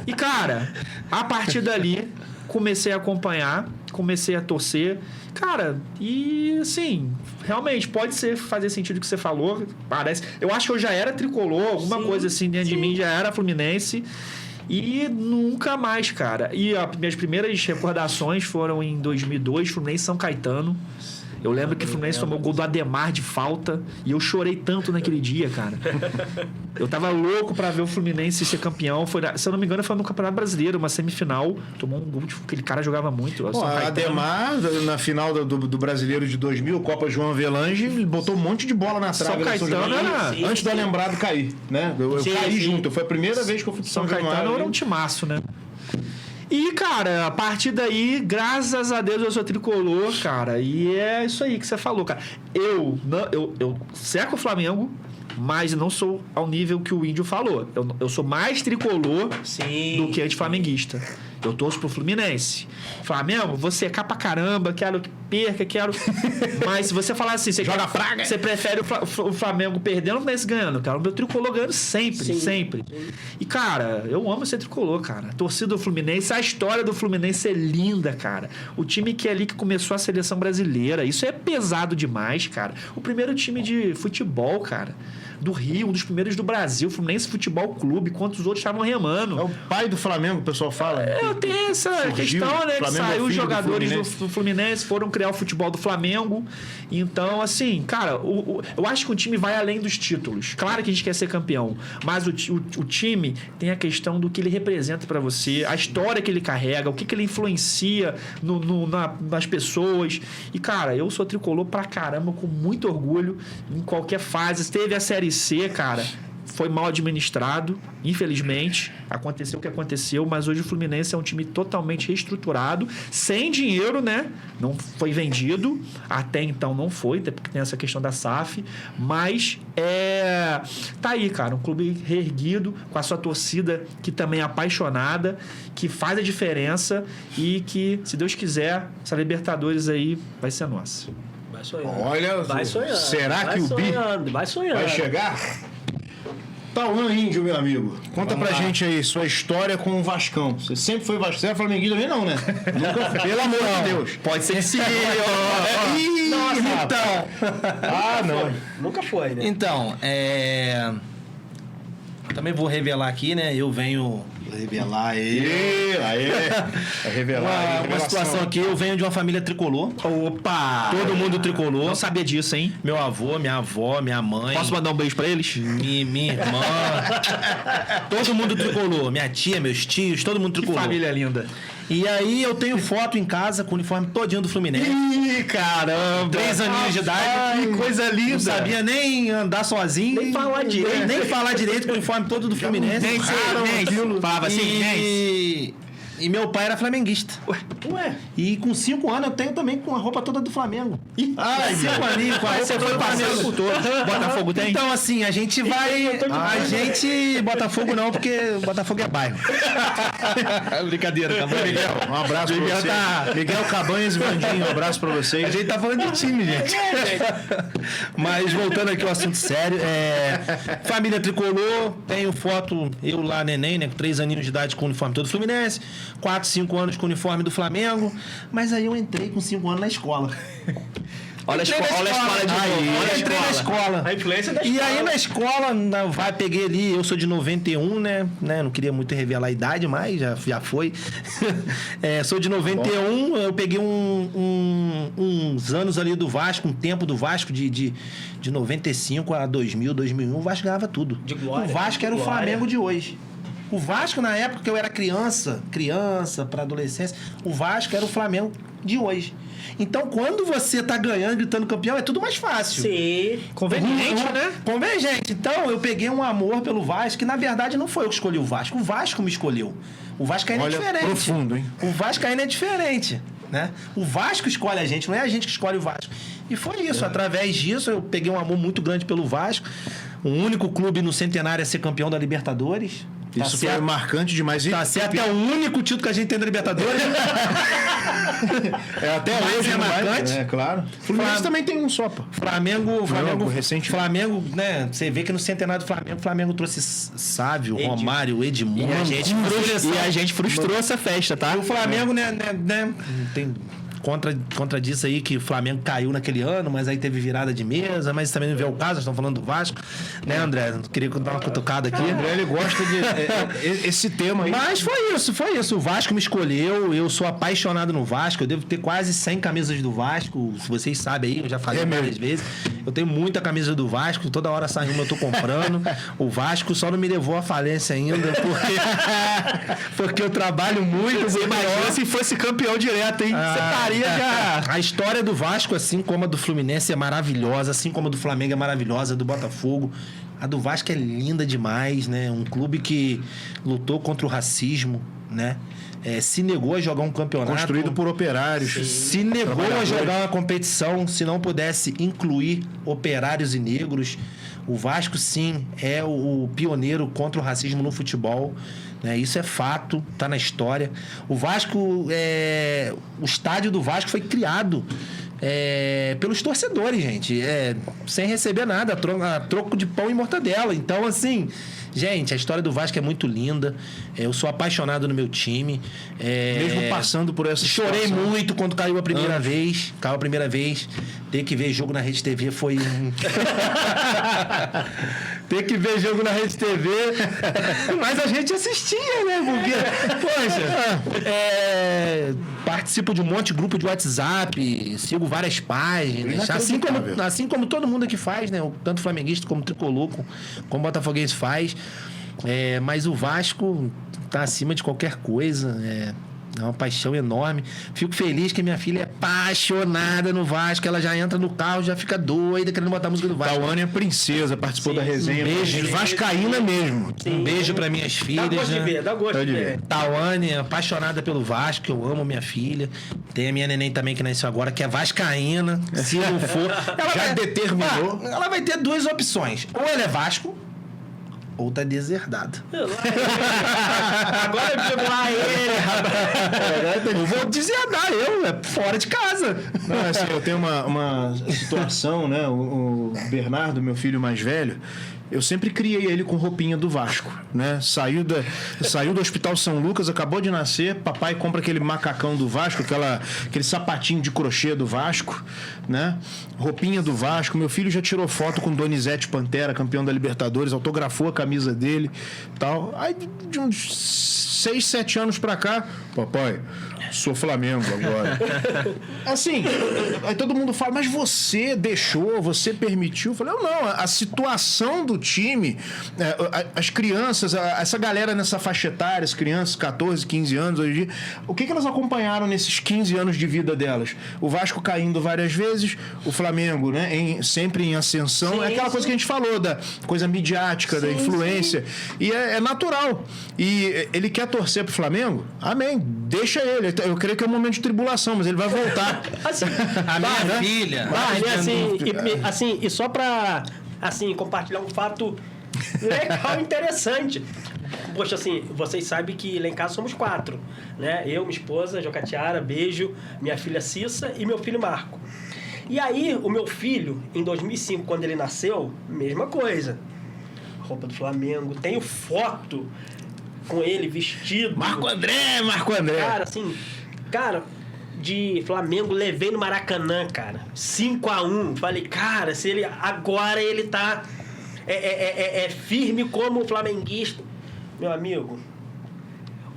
E, cara, a partir dali, comecei a acompanhar, comecei a torcer. Cara, e assim, realmente pode fazer sentido o que você falou. Parece. Eu acho que eu já era tricolor, alguma coisa assim dentro de mim já era Fluminense. E nunca mais, cara. E as minhas primeiras recordações foram em 2002, Fluminense e São Caetano. Eu lembro que o Fluminense tomou o gol do Ademar de falta e eu chorei tanto naquele dia, cara. Eu tava louco pra ver o Fluminense ser campeão. Se eu não me engano, foi no Campeonato Brasileiro, uma semifinal. Tomou um gol, aquele cara jogava muito. Pô, Ademar, na final do Brasileiro de 2000, Copa João Avelange, ele botou um monte de bola na trave. São Caetano era... Antes do Alembrado cair, né? Eu caí junto. Foi a primeira vez que eu fui pro São Caetano era um timaço, né? E, cara, a partir daí, graças a Deus, eu sou tricolor, cara. E é isso aí que você falou, cara. Eu cerco o Flamengo, mas não sou ao nível que o Índio falou. Eu sou mais tricolor do que anti-flamenguista. Eu torço pro Fluminense. Flamengo, vou secar pra caramba, quero que perca, quero... Mas se você falar assim, você joga praga, você prefere o Flamengo perdendo ou o Fluminense ganhando, cara. O meu tricolor ganhando sempre, sempre. E, cara, eu amo ser tricolor, cara. A torcida do Fluminense, a história do Fluminense é linda, cara. O time que é ali que começou a seleção brasileira, isso é pesado demais, cara. O primeiro time de futebol, cara, do Rio, um dos primeiros do Brasil, Fluminense Futebol Clube, quantos outros estavam remando. É o pai do Flamengo, o pessoal fala. Tem essa questão, né? Que saiu os jogadores do Fluminense, foram criar o futebol do Flamengo. Então, assim, cara, eu acho que o time vai além dos títulos. Claro que a gente quer ser campeão, mas o time tem a questão do que ele representa pra você, a história que ele carrega, o que ele influencia nas pessoas. E, cara, eu sou tricolor pra caramba, com muito orgulho, em qualquer fase. Teve a Série C, cara, foi mal administrado, infelizmente, aconteceu o que aconteceu, mas hoje o Fluminense é um time totalmente reestruturado, sem dinheiro, né? Não foi vendido, até então não foi, até porque tem essa questão da SAF, mas tá aí, cara, um clube reerguido, com a sua torcida que também é apaixonada, que faz a diferença e que, se Deus quiser, essa Libertadores aí vai ser nossa. Vai sonhando. Olha, vai sonhando. Será que o Bi vai sonhando. vai chegar? Tauan Índio, meu amigo. Conta pra gente aí sua história com o Vascão. Você sempre foi Vasco. Você é flamenguista também, não, né? Nunca, pelo amor de Deus. Pode ser que sim. Nossa, então. Não. Nunca foi, né? Então, também vou revelar aqui, né? Eu venho... Revelar aí. É revelar uma situação aqui, eu venho de uma família tricolor. Opa! Todo mundo tricolor. Não sabia disso, hein? Meu avô, minha avó, minha mãe. Posso mandar um beijo pra eles? Minha irmã. Todo mundo tricolor. Minha tia, meus tios, todo mundo tricolor. Que família linda. E aí eu tenho foto em casa com o uniforme todinho do Fluminense. Ih, caramba! 3 aninhos de idade. Que coisa linda! Não sabia nem andar sozinho. Nem falar direito. Nem falar direito com o uniforme todo do Fluminense. Falava assim, E meu pai era flamenguista. Ué? E com 5 anos eu tenho também com a roupa toda do Flamengo. Ai, 5 aninhos com a roupa toda do Flamengo. Botafogo tem? Então, assim, a gente vai... Botafogo não, porque Botafogo é bairro. Brincadeira, tá bom? Miguel, um abraço pra você. Miguel Cabanhas e Vandinho, um abraço pra vocês. A gente tá falando de time, gente. Mas voltando aqui ao assunto sério, família tricolor, tenho foto, eu lá, neném, né, com 3 aninhos de idade com o uniforme todo do Fluminense, 4, 5 anos com o uniforme do Flamengo, mas aí eu entrei com 5 anos na escola. Olha a escola de novo. Entrei na escola. A influência da escola. E aí na escola, peguei ali, eu sou de 91, né? Não queria muito revelar a idade, mas já foi. Sou de 91, eu peguei uns anos ali do Vasco, um tempo do Vasco de 95 a 2000, 2001, o Vasco ganhava tudo. De glória, o Vasco era o Flamengo de hoje. O Vasco, na época que eu era criança para adolescência, o Vasco era o Flamengo de hoje. Então, quando você tá ganhando, gritando campeão, é tudo mais fácil. Sim. Conveniente, né? Conveniente. Então, eu peguei um amor pelo Vasco, que na verdade não foi eu que escolhi o Vasco me escolheu. O Vascaíno é diferente. Profundo, hein? O Vascaíno é diferente, né? O Vasco escolhe a gente, não é a gente que escolhe o Vasco. E foi isso. Através disso, eu peguei um amor muito grande pelo Vasco. O único clube no centenário a ser campeão da Libertadores. Isso foi marcante demais. Tá certo, é o único título que a gente tem da Libertadores. Até hoje é marcante. Claro. Fluminense também tem um só, pô. Flamengo recente. Flamengo, né? Você vê que no centenário do Flamengo, o Flamengo trouxe Sávio, Romário, Edmundo. E a gente frustrou essa festa, tá? E o Flamengo, né? Tem contra disso aí, que o Flamengo caiu naquele ano, mas aí teve virada de mesa, mas também não vê o caso, nós estamos falando do Vasco, né, André? Queria dar uma cutucada aqui. O André, ele gosta de esse tema aí. Mas foi isso. O Vasco me escolheu, eu sou apaixonado no Vasco, eu devo ter quase 100 camisas do Vasco, se vocês sabem aí, eu já falei várias vezes. Eu tenho muita camisa do Vasco, toda hora sai uma eu tô comprando. O Vasco só não me levou à falência ainda, porque eu trabalho muito. Você imagina se fosse campeão direto, hein? Você estaria já... A história do Vasco, assim como a do Fluminense, é maravilhosa, assim como a do Flamengo é maravilhosa, a do Botafogo. A do Vasco é linda demais, né? Um clube que lutou contra o racismo, né? Se negou a jogar um campeonato. Construído por operários. Se negou a jogar uma competição se não pudesse incluir operários e negros. O Vasco, sim, é o pioneiro contra o racismo no futebol. Né? Isso é fato, tá na história. O Vasco, o estádio do Vasco foi criado pelos torcedores, gente. Sem receber nada, a troco de pão e mortadela. Então, assim... Gente, a história do Vasco é muito linda. Eu sou apaixonado no meu time. Mesmo passando por essa Chorei situação. muito quando caiu a primeira vez. Caiu a primeira vez. Ter que ver jogo na Rede TV foi Ter que ver jogo na Rede TV. Mas a gente assistia, né? Porque, poxa, participo de um monte de grupo de WhatsApp, sigo várias páginas. Assim como todo mundo aqui faz, né? Tanto flamenguista como tricolor, como botafoguense faz. Mas o Vasco tá acima de qualquer coisa. É uma paixão enorme. Fico feliz que minha filha é apaixonada no Vasco. Ela já entra no carro, já fica doida, querendo botar a música do Vasco. Tawane é princesa, participou da resenha. Um beijo. Vascaína mesmo. Sim. Um beijo para minhas filhas. Dá gosto de ver, dá gosto de ver. Tawane é apaixonada pelo Vasco, eu amo minha filha. Tem a minha neném também que nasceu agora, que é vascaína. Se não for... Já determinou. Ela vai ter duas opções. Ou ela é Vasco, ou tá deserdado. Agora eu digo lá ele, rapaz. Eu vou deserdar, fora de casa. Não, assim, eu tenho uma situação, né? O Bernardo, meu filho mais velho, eu sempre criei ele com roupinha do Vasco, né? Saiu do Hospital São Lucas, acabou de nascer, papai compra aquele macacão do Vasco, aquele sapatinho de crochê do Vasco, né? Roupinha do Vasco. Meu filho já tirou foto com Donizete Pantera, campeão da Libertadores, autografou a camisa dele, tal. Aí de uns 6, 7 anos pra cá, papai, sou Flamengo agora. Assim, aí todo mundo fala, mas você deixou, você permitiu? Eu falei, não, a situação do time, as crianças, essa galera nessa faixa etária, as crianças, 14, 15 anos hoje em dia, o que elas acompanharam nesses 15 anos de vida delas? O Vasco caindo várias vezes, o Flamengo, né, sempre em ascensão, sim, é aquela coisa que a gente falou, da coisa midiática, da influência, e é natural. E ele quer torcer pro Flamengo? Amém, deixa ele. Eu creio que é um momento de tribulação, mas ele vai voltar. Assim, A minha filha... e só pra compartilhar um fato legal e interessante. Poxa, assim, vocês sabem que lá em casa somos 4, né? Eu, minha esposa, Jocatiara, beijo, minha filha Cissa e meu filho Marco. E aí, o meu filho, em 2005, quando ele nasceu, mesma coisa. Roupa do Flamengo, tenho foto com ele vestido. Marco André! Cara, assim, de Flamengo, levei no Maracanã, cara. 5-1. Falei, cara, se ele agora ele tá firme como flamenguista. Meu amigo,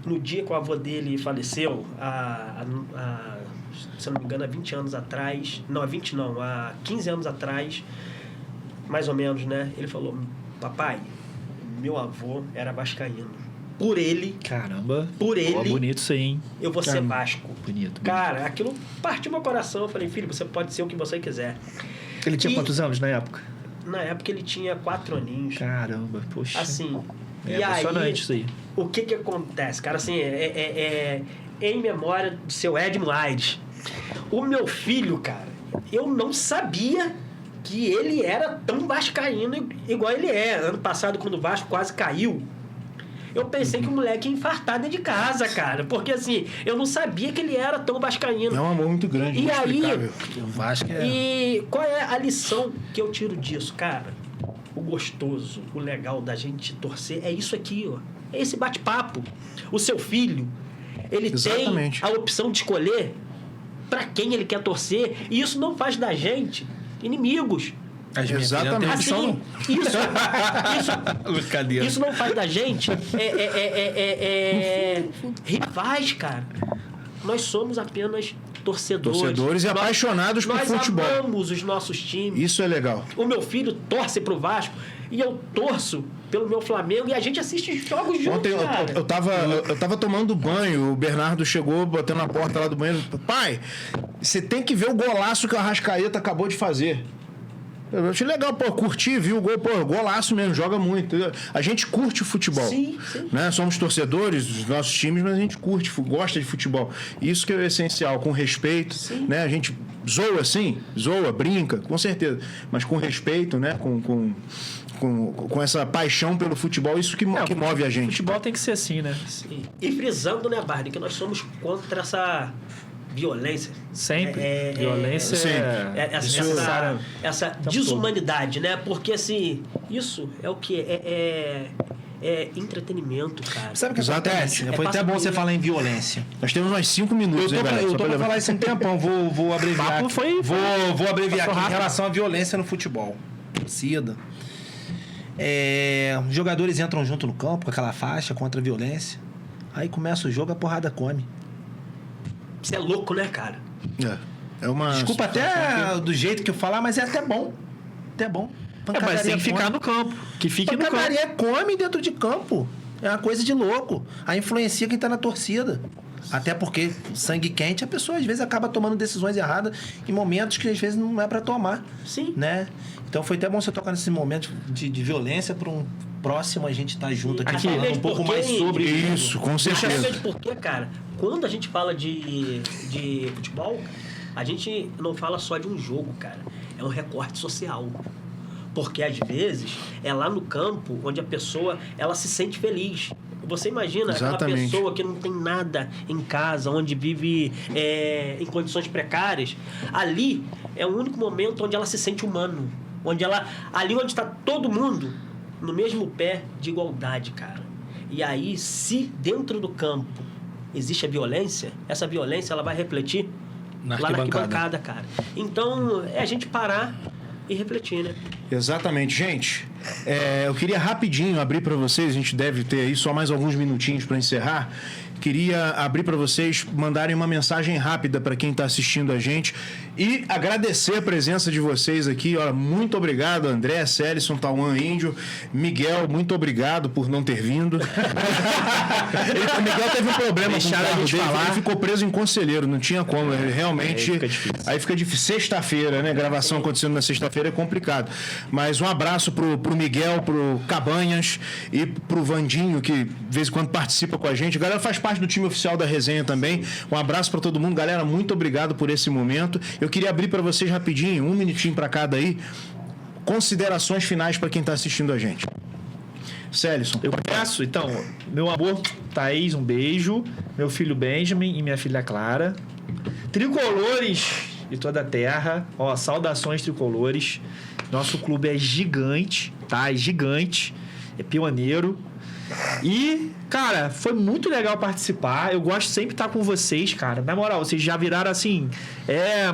no dia que o avô dele faleceu, se eu não me engano, há 20 anos atrás, não, há 20 não, há 15 anos atrás, mais ou menos, né? Ele falou, papai, meu avô era vascaíno. Por ele... Caramba. Por ele... Pô, bonito isso aí, hein? Eu vou ser Vasco. Bonito. Cara, aquilo partiu meu coração. Eu falei, filho, você pode ser o que você quiser. Ele tinha quantos anos na época? Na época ele tinha 4 aninhos. Caramba, poxa. Assim. É e emocionante aí, isso aí. o que acontece? Cara, assim, em memória do seu Edmo Aires. O meu filho, cara, eu não sabia que ele era tão vascaíno igual ele é. Ano passado, quando o Vasco quase caiu, eu pensei que o moleque ia infartar dentro de casa, cara. Porque, assim, eu não sabia que ele era tão vascaíno. É um amor muito grande, E aí, O Vasco e qual é a lição que eu tiro disso, cara? O gostoso, o legal da gente torcer é isso aqui, ó. É esse bate-papo. O seu filho, ele Exatamente. tem a opção de escolher pra quem ele quer torcer. E isso não faz da gente inimigos. Exatamente. Assim, isso não faz da gente rivais, cara. Nós somos apenas torcedores e apaixonados por futebol. Nós amamos os nossos times. Isso é legal. O meu filho torce pro Vasco e eu torço pelo meu Flamengo e a gente assiste jogos juntos, Ontem cara. eu tava tomando banho, o Bernardo chegou, batendo na porta lá do banheiro. Pai, você tem que ver o golaço que o Arrascaeta acabou de fazer. Eu achei legal, curti, viu o gol, golaço mesmo, joga muito. A gente curte futebol. Sim. Né? Somos torcedores dos nossos times, mas a gente gosta de futebol. Isso que é o essencial, com respeito. Né? A gente zoa, brinca, com certeza. Mas com respeito, né? Com essa paixão pelo futebol, isso que move a gente. Futebol tem que ser assim, né? E frisando, né, Barney, que nós somos contra essa violência. Sempre. Violência essa desumanidade, né? Porque, assim, isso é o que? É entretenimento, cara. Sabe o que acontece? Foi até bom você falar em violência. Nós temos mais 5 minutos, Eu tô pra falar isso um tempão. Vou abreviar aqui. Vou abreviar aqui em relação à violência no futebol. Torcida. Os jogadores entram junto no campo com aquela faixa contra a violência. Aí começa o jogo, a porrada come. Você é louco, né, cara? É uma... Desculpa até do jeito que eu falar, mas é até bom. Até bom. Mas tem que ficar no campo. Que fique no campo. Pancadaria come dentro de campo. É uma coisa de louco. Aí influencia quem tá na torcida. Até porque sangue quente, a pessoa às vezes acaba tomando decisões erradas em momentos que às vezes não é para tomar. Sim. Né? Então foi até bom você tocar nesse momento de violência para um próximo a gente estar junto aqui falando um pouco mais sobre isso. Com certeza. Porque, cara, quando a gente fala de futebol, a gente não fala só de um jogo, cara. É um recorte social. Porque, às vezes, é lá no campo onde a pessoa ela se sente feliz. Você imagina aquela pessoa que não tem nada em casa, onde vive em condições precárias. Ali é o único momento onde ela se sente humano. Ali onde está todo mundo no mesmo pé de igualdade, cara. E aí, se dentro do campo existe a violência, essa violência ela vai refletir lá na arquibancada, cara. Então, é a gente parar e refletir, né? Exatamente. Gente, eu queria rapidinho abrir para vocês, a gente deve ter aí só mais alguns minutinhos para encerrar. Queria abrir para vocês mandarem uma mensagem rápida para quem está assistindo a gente e agradecer a presença de vocês aqui. Olha, muito obrigado, André, Célison, Tauan, Índio, Miguel, muito obrigado por não ter vindo. O Miguel teve um problema com o carro dele, ele ficou preso em Conselheiro, não tinha como, ele realmente... Aí fica difícil. Sexta-feira, né? Gravação acontecendo na sexta-feira é complicado. Mas um abraço pro Miguel, pro Cabanhas e pro Vandinho, que de vez em quando participa com a gente. A galera faz parte do time oficial da resenha também. Um abraço para todo mundo. Galera, muito obrigado por esse momento. Eu queria abrir para vocês rapidinho, um minutinho para cada aí. Considerações finais para quem está assistindo a gente. Célison. Eu peço, então, meu amor Thaís, um beijo. Meu filho Benjamin e minha filha Clara. Tricolores de toda a terra. Saudações tricolores. Nosso clube é gigante, tá? É gigante. É pioneiro. E, cara, foi muito legal participar. Eu gosto sempre de estar com vocês, cara. Na moral, vocês já viraram, assim,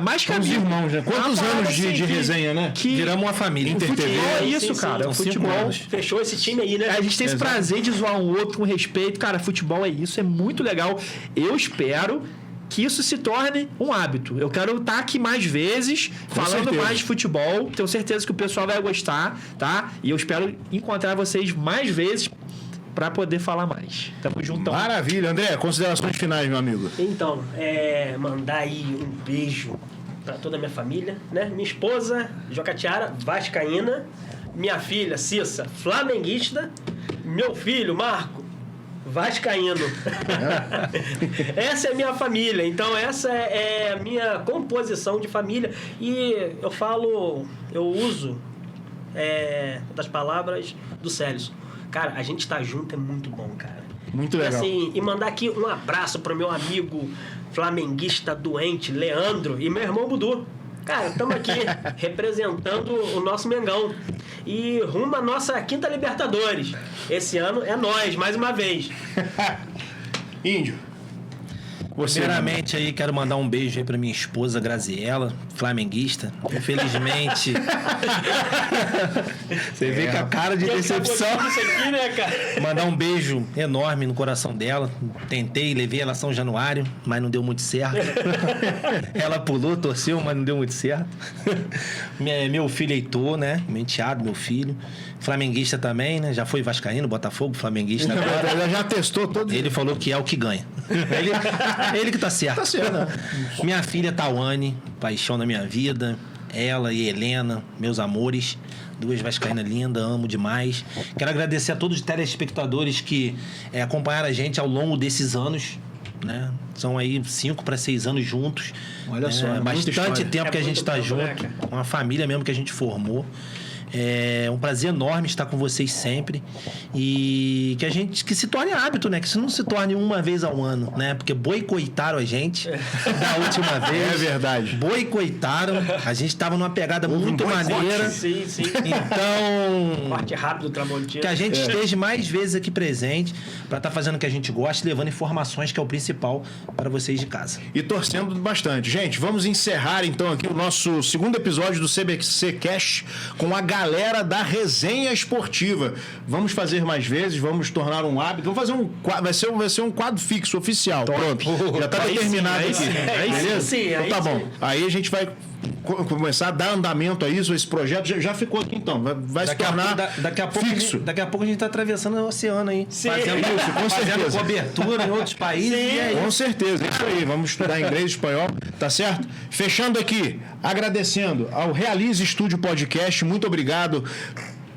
mais que amigos. Irmãos, né? Quantos anos de resenha, né? Viramos uma família. Inter TV. É isso, cara. O futebol... Fechou esse time aí, né? A gente tem esse prazer de zoar um outro com respeito. Cara, futebol é isso. É muito legal. Eu espero que isso se torne um hábito. Eu quero estar aqui mais vezes, falando mais de futebol. Tenho certeza que o pessoal vai gostar, tá? E eu espero encontrar vocês mais vezes para poder falar mais. Tamo juntão. Maravilha. André, considerações finais, meu amigo. Então, mandar aí um beijo para toda a minha família, né? Minha esposa, Jocatiara, vascaína. Minha filha, Cissa, flamenguista. Meu filho, Marco, vascaíno. Essa é a minha família. Então, essa é a minha composição de família. E eu uso das palavras do Célio. Cara, a gente tá junto é muito bom, cara. Muito legal. Assim, e mandar aqui um abraço pro meu amigo flamenguista doente, Leandro, e meu irmão Budu. Cara, estamos aqui representando o nosso Mengão. E rumo à nossa 5ª Libertadores. Esse ano é nós, mais uma vez. Índio. Primeiramente aí, quero mandar um beijo aí pra minha esposa, Graziela, flamenguista. Infelizmente... Você vê com a cara de decepção. Isso aqui, né, cara? Mandar um beijo enorme no coração dela. Tentei, levei ela a São Januário, mas não deu muito certo. Ela pulou, torceu, mas não deu muito certo. Meu filho Heitor, né? Meu enteado, meu filho. Flamenguista também, né? Já foi vascaíno, Botafogo, flamenguista agora. Ela já testou todo. Ele falou que é o que ganha. Ele que tá certo. Tá certo, né? Minha filha Tawane, paixão da minha vida. Ela e Helena, meus amores. Duas vascaínas lindas, amo demais. Quero agradecer a todos os telespectadores que acompanharam a gente ao longo desses anos. Né? São aí 5 para 6 anos juntos. Olha só, é bastante tempo que a gente está tempo, junto. né, cara? Uma família mesmo que a gente formou. É um prazer enorme estar com vocês sempre. E que se torne hábito, né? Que isso não se torne uma vez ao ano, né? Porque boicotaram a gente da última vez. É verdade. Boicotaram. A gente estava numa pegada muito maneira. Sim. Então... Corte rápido, Tramontina. Que a gente esteja mais vezes aqui presente para estar fazendo o que a gente gosta, levando informações, que é o principal para vocês de casa. E torcendo bastante. Gente, vamos encerrar então aqui o nosso segundo episódio do CBC Cash com a galera da resenha esportiva. Vamos fazer mais vezes, vamos tornar um hábito. Vamos fazer vai ser um quadro fixo, oficial. Pronto. Já está determinado aqui. Beleza? Sim, então tá bom. sim. Aí a gente vai começar a dar andamento a isso, esse projeto já ficou aqui então. Vai se tornar fixo. Daqui a pouco a gente está atravessando o oceano aí. Sim. Fazendo cobertura em outros países. Sim. E aí, Com certeza, é isso aí. Vamos estudar inglês e espanhol, tá certo? Fechando aqui, agradecendo ao Realize Estúdio Podcast. Muito obrigado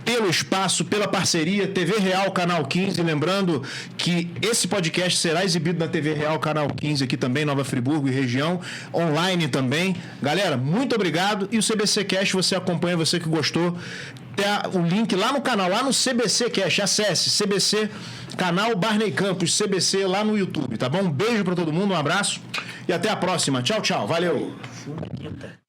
pelo espaço, pela parceria, TV Real, Canal 15. Lembrando que esse podcast será exibido na TV Real, Canal 15, aqui também, Nova Friburgo e região, online também. Galera, muito obrigado. E o CBC Cast, você acompanha, você que gostou, tem o link lá no canal, lá no CBC Cast. Acesse CBC, canal Barney Campos, CBC lá no YouTube, tá bom? Um beijo pra todo mundo, um abraço e até a próxima. Tchau, tchau. Valeu. Quinta.